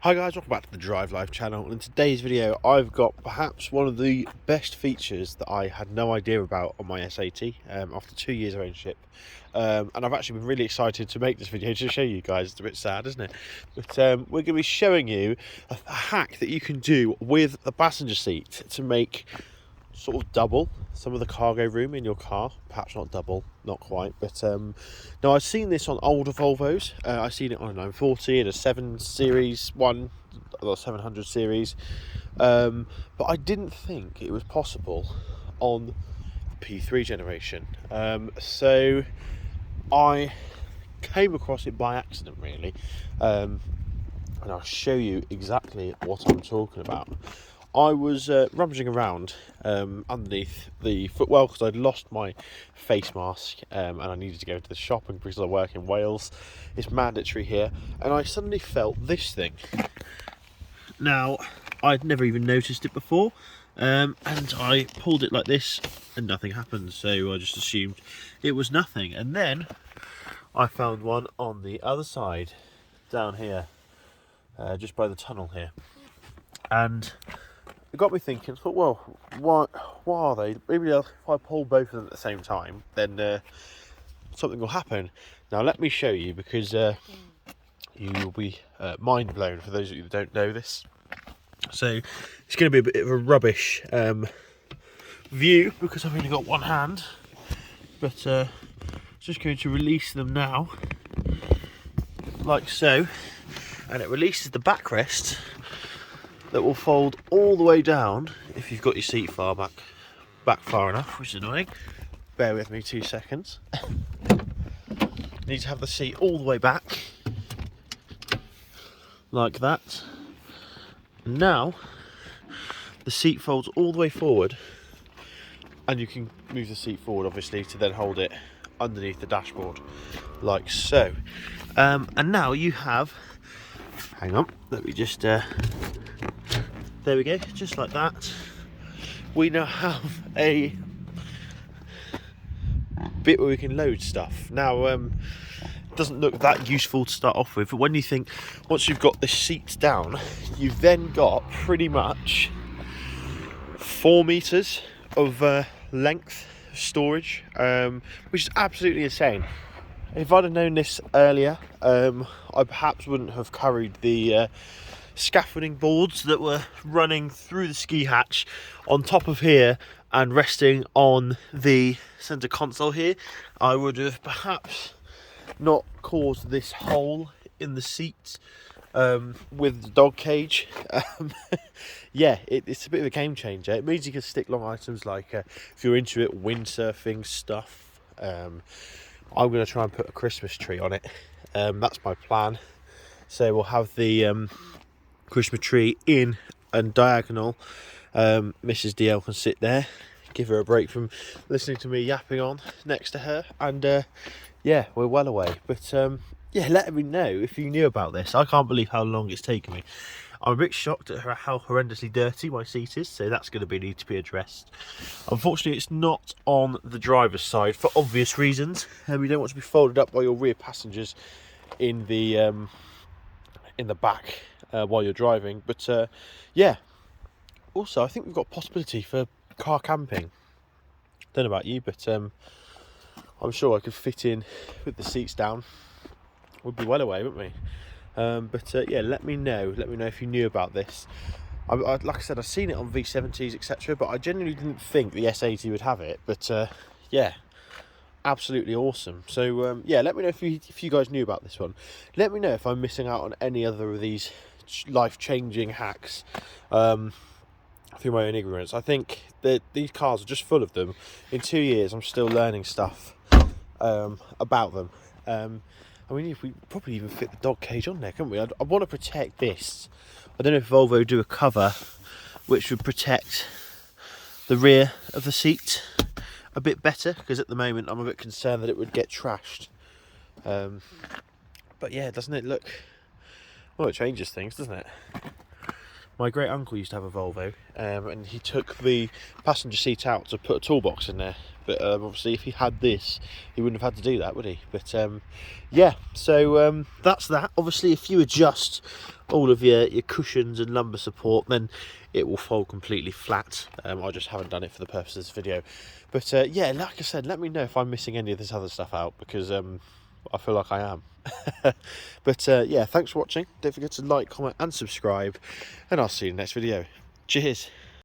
Hi guys, welcome back to the Drive Life channel. In today's video I've got perhaps one of the best features that I had no idea about on my SAT after 2 years of ownership, and I've actually been really excited to make this video to show you guys. It's a bit sad, isn't it? But we're going to be showing you a hack that you can do with the passenger seat to make sort of double some of the cargo room in your car. Perhaps not double, not quite, but now I've seen this on older Volvos. I've seen it on a 940 and a 7 series one, or 700 series, but I didn't think it was possible on P3 generation. So I came across it by accident, really, and I'll show you exactly what I'm talking about. I was rummaging around underneath the footwell because I'd lost my face mask, and I needed to go to the shop, and because I work in Wales it's mandatory here, and I suddenly felt this thing. Now I'd never even noticed it before, and I pulled it like this and nothing happened, so I just assumed it was nothing. And then I found one on the other side down here, just by the tunnel here, and it got me thinking. Thought, well, why are they? Maybe if I pull both of them at the same time, then something will happen. Now let me show you, because you will be mind blown for those of you that don't know this. So it's going to be a bit of a rubbish view because I've only got one hand, but just going to release them now, like so, and it releases the backrest that will fold all the way down if you've got your seat back far enough, which is annoying. Bear with me 2 seconds. You need to have the seat all the way back, like that. Now the seat folds all the way forward, and you can move the seat forward, obviously, to then hold it underneath the dashboard, like so. And now you have, hang on, let me just there we go, just like that. We now have a bit where we can load stuff. Now it doesn't look that useful to start off with, but when you think, once you've got the seats down, you've then got pretty much 4 meters of length storage, which is absolutely insane. If I'd have known this earlier, I perhaps wouldn't have carried the scaffolding boards that were running through the ski hatch on top of here and resting on the centre console here. I would have perhaps not caused this hole in the seat with the dog cage. Yeah, it's a bit of a game changer. It means you can stick long items like, if you're into it, windsurfing stuff. I'm going to try and put a Christmas tree on it. That's my plan. So we'll have the Christmas tree in and diagonal. Mrs. DL can sit there, give her a break from listening to me yapping on next to her, and yeah, we're well away. But yeah, let me know if you knew about this. I can't believe how long it's taken me. I'm a bit shocked at how horrendously dirty my seat is, so that's going to need to be addressed. Unfortunately, it's not on the driver's side for obvious reasons. You don't want to be folded up by your rear passengers in the back while you're driving. But yeah, also I think we've got a possibility for car camping. Don't know about you, but I'm sure I could fit in with the seats down. We'd be well away, wouldn't we? But yeah, let me know if you knew about this. Like I said, I've seen it on V70s, etc., but I genuinely didn't think the S80 would have it. But yeah, absolutely awesome. So yeah, let me know if you guys knew about this one. Let me know if I'm missing out on any other of these life-changing hacks through my own ignorance. I think that these cars are just full of them. In 2 years I'm still learning stuff about them. I mean, if we probably even fit the dog cage on there, couldn't we? I want to protect this. I don't know if Volvo do a cover which would protect the rear of the seat a bit better, because at the moment I'm a bit concerned that it would get trashed. But yeah, doesn't it look, well, it changes things, doesn't it? My great uncle used to have a Volvo, and he took the passenger seat out to put a toolbox in there. But obviously, if he had this, he wouldn't have had to do that, would he? But yeah, so that's that. Obviously, if you adjust all of your cushions and lumbar support, then it will fold completely flat. I just haven't done it for the purpose of this video. But yeah, like I said, let me know if I'm missing any of this other stuff out, because I feel like I am. But yeah, thanks for watching. Don't forget to like, comment and subscribe, and I'll see you in the next video. Cheers.